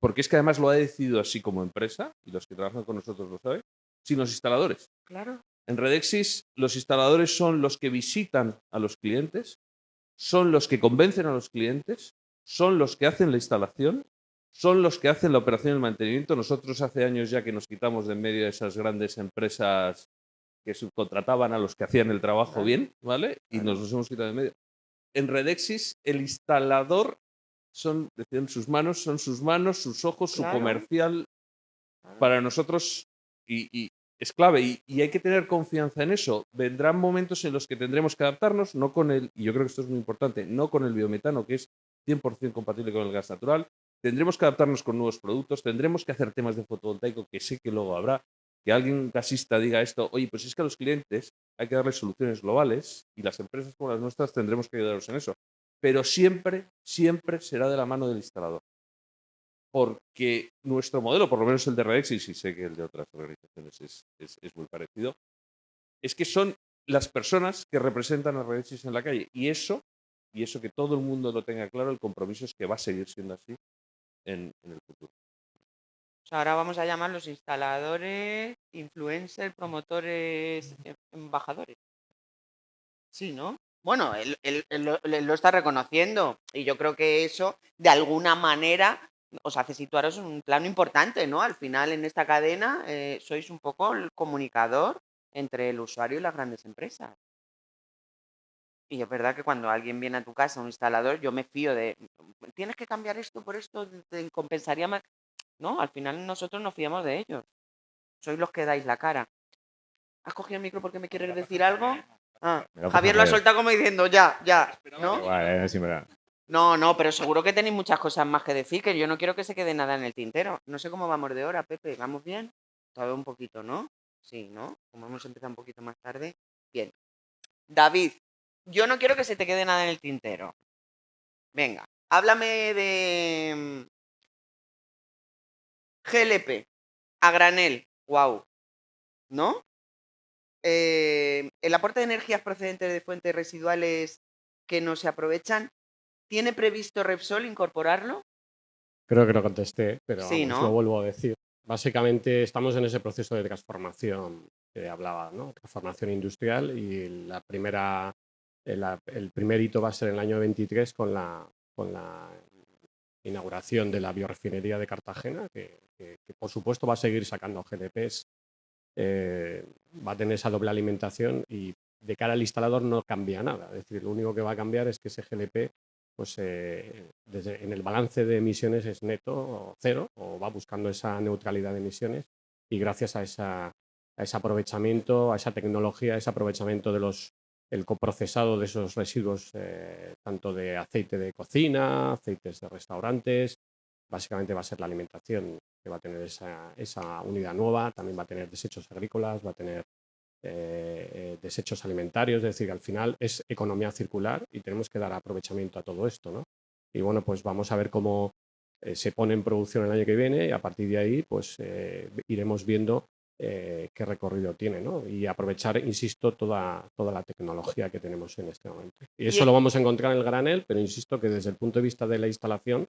porque es que además lo ha decidido así como empresa, y los que trabajan con nosotros lo saben, sin los instaladores. Claro. En Redexis, los instaladores son los que visitan a los clientes, son los que convencen a los clientes, son los que hacen la instalación, son los que hacen la operación y el mantenimiento. Nosotros hace años ya que nos quitamos de en medio de esas grandes empresas que subcontrataban a los que hacían el trabajo bien, ¿vale? Y nos los hemos quitado de en medio. En Redexis, el instalador decían sus manos, sus ojos, su comercial. Para nosotros, y es clave, y hay que tener confianza en eso. Vendrán momentos en los que tendremos que adaptarnos, no con y yo creo que esto es muy importante, no con el biometano, que es 100% compatible con el gas natural. Tendremos que adaptarnos con nuevos productos, tendremos que hacer temas de fotovoltaico, que sé que luego habrá. Que alguien gasista diga esto, oye, pues es que a los clientes hay que darles soluciones globales y las empresas como las nuestras tendremos que ayudaros en eso. Pero siempre, siempre será de la mano del instalador. Porque nuestro modelo, por lo menos el de Redexis, y sé que el de otras organizaciones es muy parecido, es que son las personas que representan a Redexis en la calle. Y eso que todo el mundo lo tenga claro, el compromiso es que va a seguir siendo así en el futuro. O sea, ahora vamos a llamar los instaladores, influencers, promotores, embajadores. Sí, ¿no? Bueno, él lo está reconociendo y yo creo que eso, de alguna manera, os hace situaros en un plano importante, ¿no? Al final, en esta cadena, sois un poco el comunicador entre el usuario y las grandes empresas. Y es verdad que cuando alguien viene a tu casa, un instalador, yo me fío de, tienes que cambiar esto por esto, te compensaría más. No, al final nosotros nos fiamos de ellos. Sois los que dais la cara. ¿Has cogido el micro porque me quieres decir algo? Ah, Me lo pasa Javier lo ha Javier. soltado como diciendo, ya, ¿no? Igual, sí me da. No, pero seguro que tenéis muchas cosas más que decir, que yo no quiero que se quede nada en el tintero. No sé cómo vamos de hora, Pepe. ¿Vamos bien? Todavía un poquito, ¿no? Sí, ¿no? Como hemos empezado un poquito más tarde. Bien. David, yo no quiero que se te quede nada en el tintero. Venga, háblame de GLP, a granel, wow, ¿no? El aporte de energías procedentes de fuentes residuales que no se aprovechan, ¿tiene previsto Repsol incorporarlo? Creo que lo contesté, pero Sí, vamos, lo ¿no? vuelvo a decir. Básicamente estamos en ese proceso de transformación que hablaba, ¿no? Transformación industrial y el primer hito va a ser en el año 23 con la inauguración de la biorefinería de Cartagena, que por supuesto va a seguir sacando GLPs, va a tener esa doble alimentación y de cara al instalador no cambia nada. Es decir, lo único que va a cambiar es que ese GLP, pues en el balance de emisiones es neto o cero, o va buscando esa neutralidad de emisiones y gracias a ese aprovechamiento, a esa tecnología, a ese aprovechamiento el coprocesado de esos residuos, tanto de aceite de cocina, aceites de restaurantes, básicamente va a ser la alimentación que va a tener esa unidad nueva, también va a tener desechos agrícolas, va a tener desechos alimentarios, es decir, al final es economía circular y tenemos que dar aprovechamiento a todo esto, ¿no? Y bueno, pues vamos a ver cómo se pone en producción el año que viene y a partir de ahí pues iremos viendo qué recorrido tiene, ¿no? Y aprovechar, insisto, toda la tecnología que tenemos en este momento. Y eso Y, lo vamos a encontrar en el granel, pero insisto que desde el punto de vista de la instalación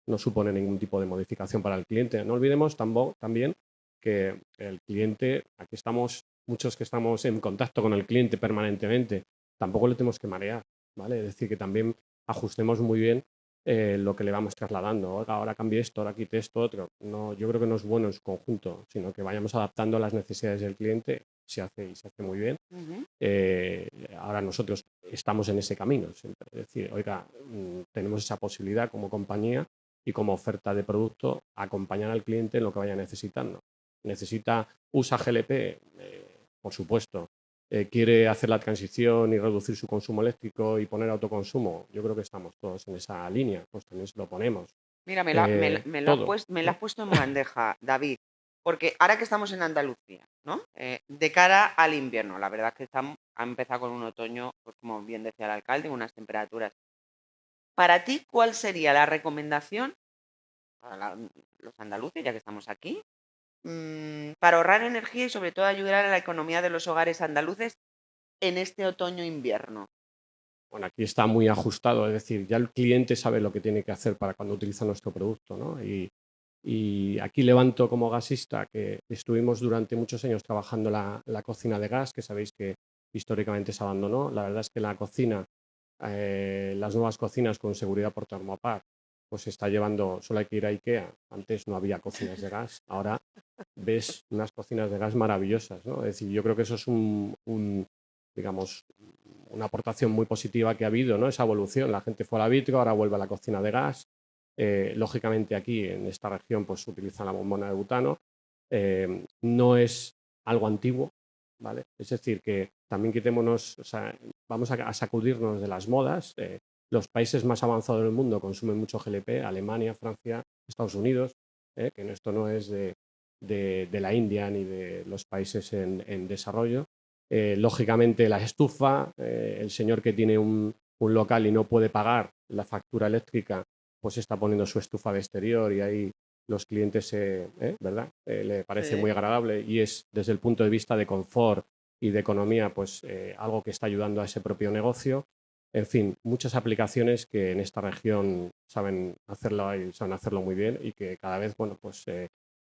no supone ningún tipo de modificación para el cliente. No olvidemos también que el cliente, aquí estamos, muchos que estamos en contacto con el cliente permanentemente, tampoco le tenemos que marear, ¿vale? Es decir, que también ajustemos muy bien lo que le vamos trasladando. Oiga, ahora cambie esto, ahora quite esto, otro. No, yo creo que no es bueno en su conjunto, sino que vayamos adaptando a las necesidades del cliente. Se hace muy bien. Ahora nosotros estamos en ese camino. Siempre. Es decir, oiga, tenemos esa posibilidad como compañía y como oferta de producto acompañar al cliente en lo que vaya necesitando. Usa GLP, por supuesto. Quiere hacer la transición y reducir su consumo eléctrico y poner autoconsumo. Yo creo que estamos todos en esa línea, pues también se lo ponemos. Mira, me lo todo. me lo has puesto en bandeja, David, porque ahora que estamos en Andalucía, ¿no? De cara al invierno, la verdad es que ha empezado con un otoño, pues como bien decía el alcalde, unas temperaturas. Para ti, ¿cuál sería la recomendación para los andaluces, ya que estamos aquí, para ahorrar energía y sobre todo ayudar a la economía de los hogares andaluces en este otoño-invierno? Bueno, aquí está muy ajustado, es decir, ya el cliente sabe lo que tiene que hacer para cuando utiliza nuestro producto, ¿no? Y aquí levanto como gasista que estuvimos durante muchos años trabajando la cocina de gas, que sabéis que históricamente se abandonó. La verdad es que la cocina, las nuevas cocinas con seguridad por termopar, pues se está llevando, solo hay que ir a IKEA. Antes no había cocinas de gas, ahora ves unas cocinas de gas maravillosas, ¿no? Es decir, yo creo que eso es digamos, una aportación muy positiva que ha habido, ¿no? Esa evolución. La gente fue a la vitro, ahora vuelve a la cocina de gas. Lógicamente aquí en esta región pues se utiliza la bombona de butano. No es algo antiguo, ¿vale? Es decir, que también quitémonos, o sea, vamos a sacudirnos de las modas. Los países más avanzados del mundo consumen mucho GLP, Alemania, Francia, Estados Unidos, que esto no es de la India ni de los países en desarrollo. Lógicamente la estufa, el señor que tiene un local y no puede pagar la factura eléctrica, pues está poniendo su estufa de exterior y ahí los clientes, ¿verdad? Le parece muy agradable y es desde el punto de vista de confort y de economía, pues algo que está ayudando a ese propio negocio. En fin, muchas aplicaciones que en esta región saben hacerlo y saben hacerlo muy bien y que cada vez, bueno, pues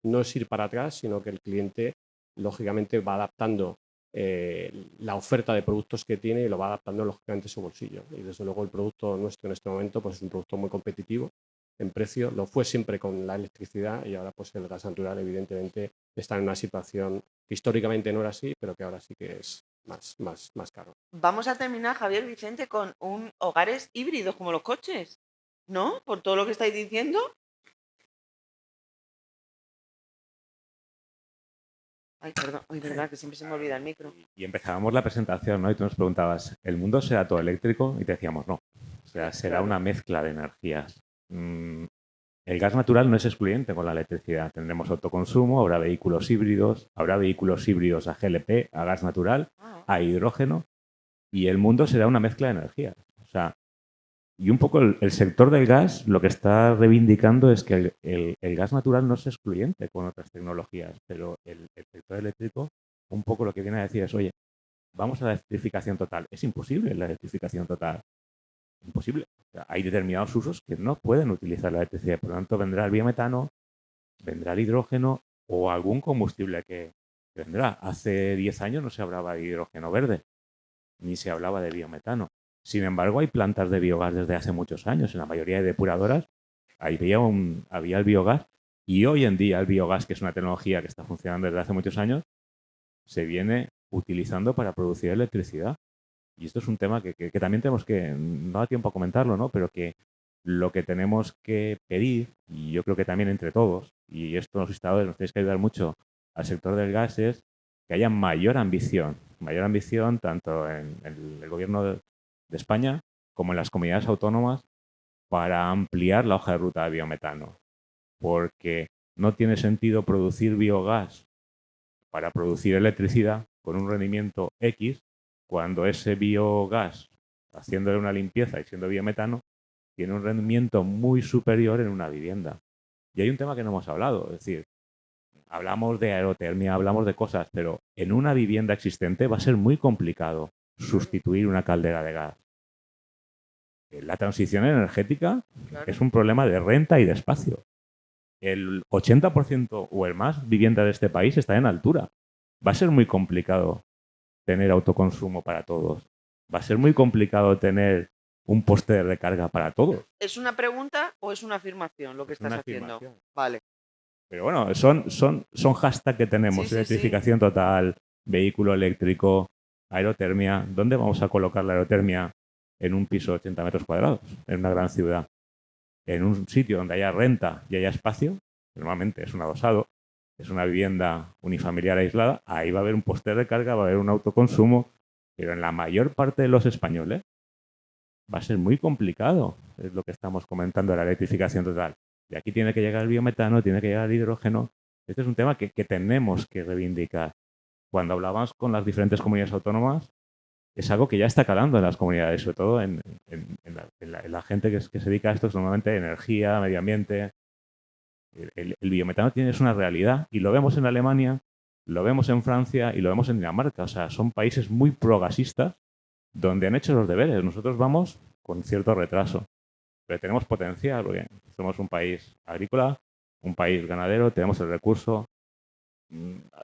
no es ir para atrás, sino que el cliente lógicamente va adaptando la oferta de productos que tiene y lo va adaptando lógicamente a su bolsillo. Y desde luego el producto nuestro en este momento pues, es un producto muy competitivo en precio. Lo fue siempre con la electricidad y ahora pues el gas natural evidentemente está en una situación que históricamente no era así, pero que ahora sí que es más caro. Vamos a terminar, Javier Vicente, con hogares híbridos como los coches, ¿no? Por todo lo que estáis diciendo. Ay, perdón, ay, verdad, que siempre se me olvida el micro. Y empezábamos la presentación, ¿no? Y tú nos preguntabas, ¿el mundo será todo eléctrico? Y te decíamos, no. O sea, será una mezcla de energías. El gas natural no es excluyente con la electricidad. Tendremos autoconsumo, habrá vehículos híbridos a GLP, a gas natural, a hidrógeno, y el mundo será una mezcla de energías. O sea, y un poco el sector del gas lo que está reivindicando es que el gas natural no es excluyente con otras tecnologías, pero el sector eléctrico un poco lo que viene a decir es, oye, vamos a la electrificación total. Es imposible la electrificación total. Imposible. O sea, hay determinados usos que no pueden utilizar la electricidad. Por lo tanto, vendrá el biometano, vendrá el hidrógeno o algún combustible que vendrá. Hace 10 años no se hablaba de hidrógeno verde, ni se hablaba de biometano. Sin embargo, hay plantas de biogás desde hace muchos años. En la mayoría de depuradoras había el biogás y hoy en día el biogás, que es una tecnología que está funcionando desde hace muchos años, se viene utilizando para producir electricidad. Y esto es un tema que también tenemos que, no da tiempo a comentarlo, ¿no? Pero que lo que tenemos que pedir, y yo creo que también entre todos, y esto los listadores nos tenéis que ayudar mucho al sector del gas, es que haya mayor ambición tanto en el gobierno de España como en las comunidades autónomas para ampliar la hoja de ruta de biometano. Porque no tiene sentido producir biogás para producir electricidad con un rendimiento X cuando ese biogás, haciéndole una limpieza y siendo biometano, tiene un rendimiento muy superior en una vivienda. Y hay un tema que no hemos hablado, es decir, hablamos de aerotermia, hablamos de cosas, pero en una vivienda existente va a ser muy complicado sustituir una caldera de gas. La transición energética es un problema de renta y de espacio. El 80% o el más vivienda de este país está en altura. Va a ser muy complicado tener autoconsumo para todos. Va a ser muy complicado tener un poste de recarga para todos. ¿Es una pregunta o es una afirmación lo que estás haciendo? Vale. Pero bueno, son hashtags que tenemos. Sí, Electrificación total, vehículo eléctrico, aerotermia. ¿Dónde vamos a colocar la aerotermia en un piso de 80 metros cuadrados, en una gran ciudad? En un sitio donde haya renta y haya espacio, normalmente es un adosado, es una vivienda unifamiliar aislada, ahí va a haber un poste de recarga, va a haber un autoconsumo, pero en la mayor parte de los españoles va a ser muy complicado, es lo que estamos comentando de la electrificación total. Y aquí tiene que llegar el biometano, tiene que llegar el hidrógeno. Este es un tema que tenemos que reivindicar. Cuando hablábamos con las diferentes comunidades autónomas, es algo que ya está calando en las comunidades, sobre todo en la gente que se dedica a esto, es normalmente energía, medio ambiente. El biometano es una realidad y lo vemos en Alemania, lo vemos en Francia y lo vemos en Dinamarca. O sea, son países muy progasistas donde han hecho los deberes. Nosotros vamos con cierto retraso, pero tenemos potencial, porque somos un país agrícola, un país ganadero, tenemos el recurso.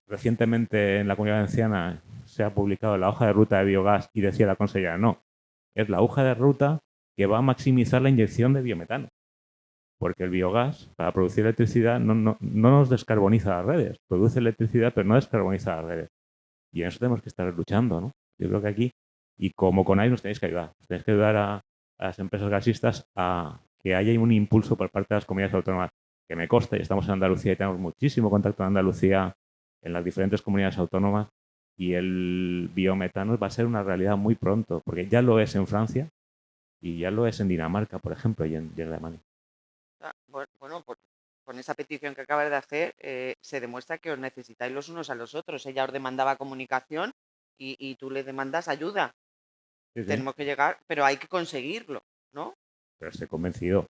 Recientemente en la Comunidad Valenciana se ha publicado la hoja de ruta de biogás y decía la consellera, no, es la hoja de ruta que va a maximizar la inyección de biometano. Porque el biogás, para producir electricidad, no nos descarboniza las redes. Produce electricidad, pero no descarboniza las redes. Y en eso tenemos que estar luchando, ¿no? Yo creo que aquí, y como con AIS, nos tenéis que ayudar. Nos tenéis que ayudar a las empresas gasistas a que haya un impulso por parte de las comunidades autónomas. Que me consta, y estamos en Andalucía y tenemos muchísimo contacto en Andalucía, en las diferentes comunidades autónomas, y el biometano va a ser una realidad muy pronto, porque ya lo es en Francia y ya lo es en Dinamarca, por ejemplo, y en Alemania. Bueno, con esa petición que acabas de hacer, se demuestra que os necesitáis los unos a los otros. Ella os demandaba comunicación y tú le demandas ayuda. Sí, sí. Tenemos que llegar, pero hay que conseguirlo, ¿no? Pero estoy convencido.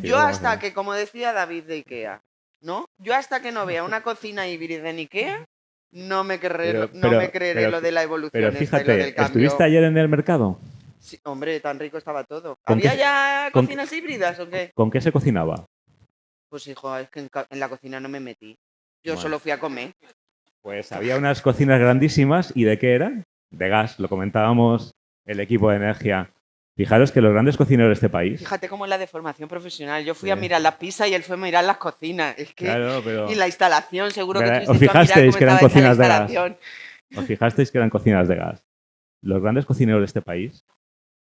Yo hasta que, como decía David de Ikea, ¿no? Yo hasta que no vea una cocina híbrida en Ikea, no me creeré lo de la evolución. Pero esta y lo fíjate, del cambio. ¿estuviste ayer en el mercado? Sí, hombre, tan rico estaba todo. ¿Con ¿Había qué- ya con cocinas híbridas o qué? ¿Con qué se cocinaba? Pues hijo, es que en la cocina no me metí. Yo Bueno. solo fui a comer. Pues había unas cocinas grandísimas. ¿Y de qué eran? De gas. Lo comentábamos el equipo de energía. Fijaros que los grandes cocineros de este país... Fíjate cómo es la deformación profesional. Yo fui Sí. a mirar las pizzas y él fue a mirar las cocinas. Es que... Claro, pero... Y la instalación, seguro que ¿Verdad? tú ¿Os fuiste tú a mirar fijasteis cómo que eran estaba hecha la cocinas de gas? instalación. ¿Os fijasteis que eran cocinas de gas? Los grandes cocineros de este país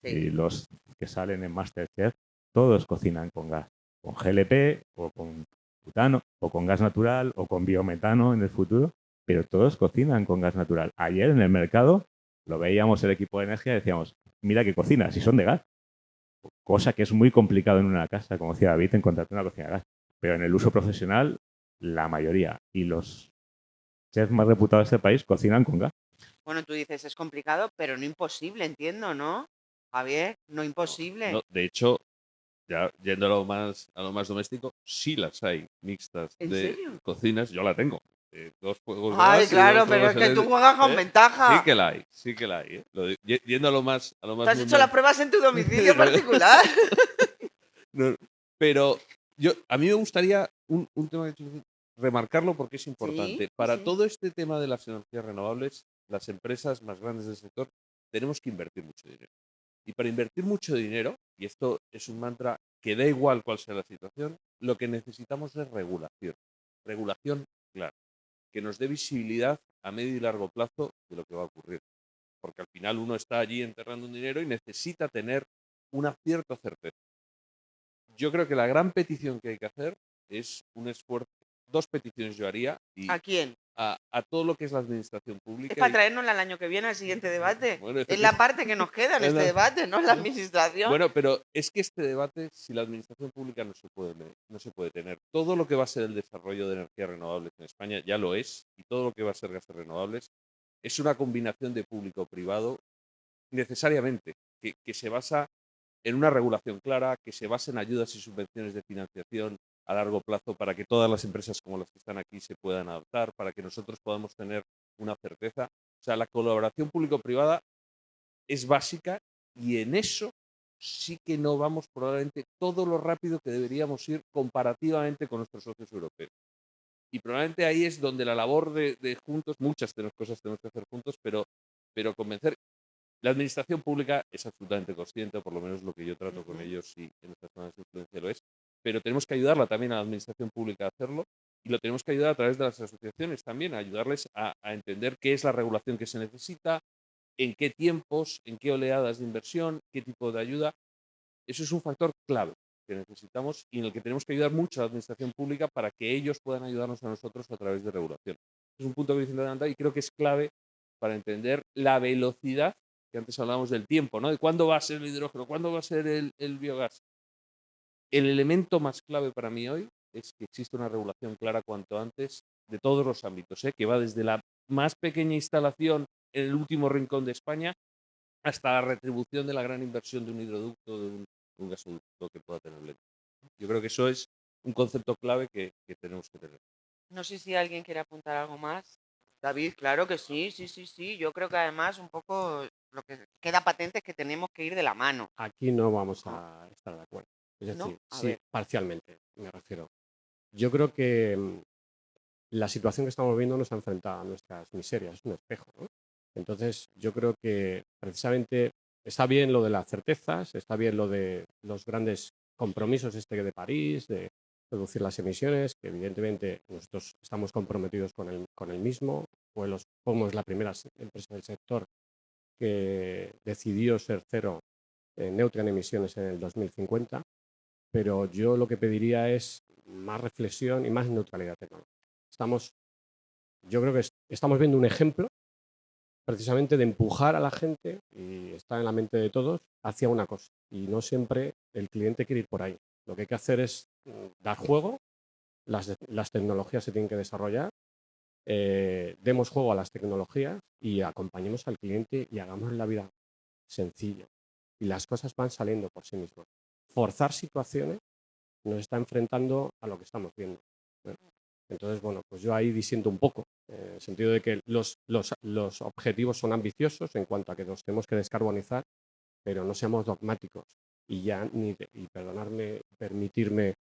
Sí. y los que salen en MasterChef, todos cocinan con gas. Con GLP o con butano o con gas natural o con biometano en el futuro, pero todos cocinan con gas natural. Ayer en el mercado lo veíamos el equipo de energía y decíamos, mira qué cocinas, y son de gas. Cosa que es muy complicado en una casa, como decía David, encontrar una cocina de gas. Pero en el uso profesional, la mayoría. Y los chefs más reputados de este país cocinan con gas. Bueno, tú dices, es complicado, pero no imposible, entiendo, ¿no? Javier, no imposible. No, de hecho, ya yendo a lo más doméstico, sí las hay mixtas ¿En de serio? cocinas. Yo la tengo. Dos fuegos de Ay, gas y claro, dos pero es fuegos que tú eléctricos, juegas con ventaja. Sí que la hay, sí que la hay. Yendo a lo más ¿Tú has hecho mundial. las pruebas en tu domicilio particular? No, pero a mí me gustaría un tema que remarcarlo porque es importante. Sí, Para sí. todo este tema de las energías renovables, las empresas más grandes del sector tenemos que invertir mucho dinero. Y para invertir mucho dinero, y esto es un mantra que da igual cuál sea la situación, lo que necesitamos es regulación. Regulación, claro, que nos dé visibilidad a medio y largo plazo de lo que va a ocurrir. Porque al final uno está allí enterrando un dinero y necesita tener una cierta certeza. Yo creo que la gran petición que hay que hacer es un esfuerzo. Dos peticiones yo haría y ¿A quién? a todo lo que es la administración Es pública. para traérnosla el año que viene al siguiente debate. Bueno, Es la parte que nos queda en es este la- debate, no la administración. Bueno, pero es que este debate, si la administración pública no se puede tener. Todo lo que va a ser el desarrollo de energías renovables en España ya lo es, y todo lo que va a ser gases renovables es una combinación de público-privado necesariamente, que se basa en una regulación clara, que se basa en ayudas y subvenciones de financiación a largo plazo para que todas las empresas como las que están aquí se puedan adaptar, para que nosotros podamos tener una certeza. O sea, la colaboración público-privada es básica y en eso sí que no vamos probablemente todo lo rápido que deberíamos ir comparativamente con nuestros socios europeos. Y probablemente ahí es donde la labor de juntos, muchas de las cosas tenemos que hacer juntos, pero convencer. La administración pública es absolutamente consciente, o por lo menos lo que yo trato con ellos y en nuestras zonas de influencia lo es, pero tenemos que ayudarla también a la administración pública a hacerlo y lo tenemos que ayudar a través de las asociaciones también, a ayudarles a entender qué es la regulación que se necesita, en qué tiempos, en qué oleadas de inversión, qué tipo de ayuda. Eso es un factor clave que necesitamos y en el que tenemos que ayudar mucho a la administración pública para que ellos puedan ayudarnos a nosotros a través de regulación. Es un punto que dicen adelantar y creo que es clave para entender la velocidad, que antes hablábamos del tiempo, ¿no? De cuándo va a ser el hidrógeno, cuándo va a ser el biogás. El elemento más clave para mí hoy es que existe una regulación clara cuanto antes de todos los ámbitos, que va desde la más pequeña instalación en el último rincón de España hasta la retribución de la gran inversión de un hidroducto, de un gasoducto que pueda tener Leti. Yo creo que eso es un concepto clave que tenemos que tener. No sé si alguien quiere apuntar algo más. David, claro que sí, sí. Yo creo que además un poco lo que queda patente es que tenemos que ir de la mano. Aquí no vamos a estar de acuerdo. Es ¿No? decir, A sí, ver. parcialmente, me refiero. Yo creo que la situación que estamos viendo nos ha enfrentado a nuestras miserias, es un espejo, ¿no? Entonces, yo creo que precisamente está bien lo de las certezas, está bien lo de los grandes compromisos de París, de reducir las emisiones, que evidentemente nosotros estamos comprometidos con el mismo. Somos la primera empresa del sector que decidió ser cero neutra en emisiones en el 2050, pero yo lo que pediría es más reflexión y más neutralidad tecnológica. Yo creo que estamos viendo un ejemplo precisamente de empujar a la gente, y está en la mente de todos, hacia una cosa. Y no siempre el cliente quiere ir por ahí. Lo que hay que hacer es dar juego, las tecnologías se tienen que desarrollar, demos juego a las tecnologías y acompañemos al cliente y hagamos la vida sencilla. Y las cosas van saliendo por sí mismas. Forzar situaciones nos está enfrentando a lo que estamos viendo, ¿no? Entonces, bueno, pues yo ahí disiento un poco, en el sentido de que los objetivos son ambiciosos en cuanto a que nos tenemos que descarbonizar, pero no seamos dogmáticos y permitirme,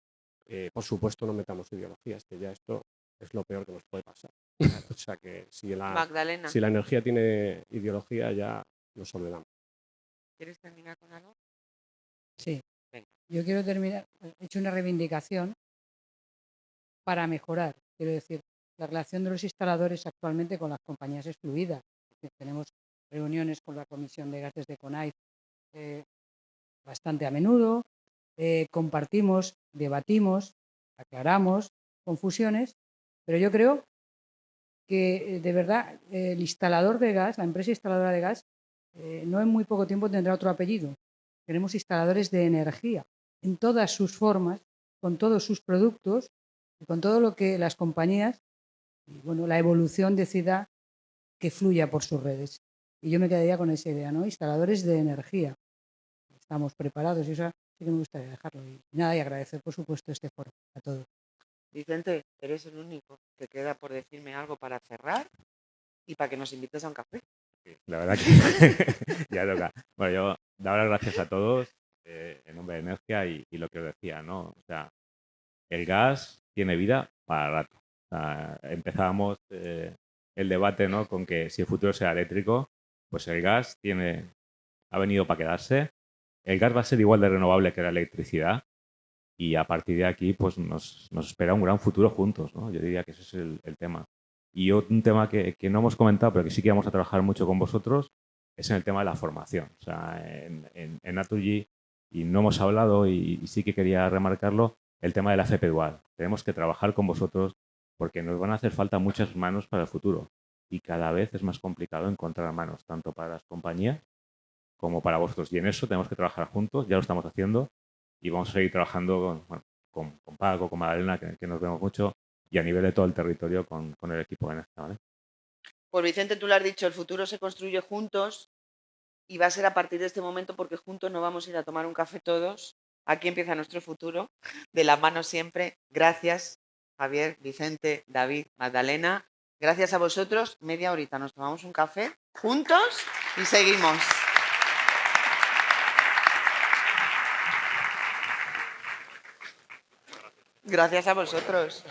por supuesto, no metamos ideologías, que ya esto es lo peor que nos puede pasar. O sea que si Magdalena, la energía tiene ideología ya nos olvidamos. ¿quieres terminar con algo? Sí. Venga. Yo quiero terminar, he hecho una reivindicación para mejorar. Quiero decir, la relación de los instaladores actualmente con las compañías es fluida. Tenemos reuniones con la Comisión de Gases de CONAIF bastante a menudo, compartimos, debatimos, aclaramos confusiones, pero yo creo que de verdad el instalador de gas, la empresa instaladora de gas, no en muy poco tiempo tendrá otro apellido. Tenemos instaladores de energía en todas sus formas, con todos sus productos y con todo lo que las compañías, y bueno, la evolución decida que fluya por sus redes. Y yo me quedaría con esa idea, ¿no? Instaladores de energía. Estamos preparados y eso sí que me gustaría dejarlo. Y nada, y agradecer, por supuesto, este foro a todos. Vicente, eres el único que queda por decirme algo para cerrar y para que nos invites a un café. Sí, la verdad que ya toca. Bueno, yo dar las gracias a todos en nombre de Energía y lo que os decía, ¿no? O sea, el gas tiene vida para rato. O sea, empezábamos el debate, ¿no? Con que si el futuro será eléctrico, pues el gas ha venido para quedarse. El gas va a ser igual de renovable que la electricidad y a partir de aquí pues nos espera un gran futuro juntos, ¿no? Yo diría que ese es el tema. Y un tema que no hemos comentado, pero que sí que vamos a trabajar mucho con vosotros, es en el tema de la formación. O sea, en Naturgy, y no hemos hablado y sí que quería remarcarlo, el tema de la FP Dual. Tenemos que trabajar con vosotros porque nos van a hacer falta muchas manos para el futuro y cada vez es más complicado encontrar manos, tanto para las compañías como para vosotros. Y en eso tenemos que trabajar juntos, ya lo estamos haciendo y vamos a seguir trabajando con Paco, con Magdalena, que nos vemos mucho, y a nivel de todo el territorio con el equipo de Energía, ¿vale? Pues Vicente, tú lo has dicho, el futuro se construye juntos y va a ser a partir de este momento porque juntos nos vamos a ir a tomar un café todos. Aquí empieza nuestro futuro, de la mano siempre. Gracias, Javier, Vicente, David, Magdalena. Gracias a vosotros. Media horita nos tomamos un café juntos y seguimos. Gracias a vosotros.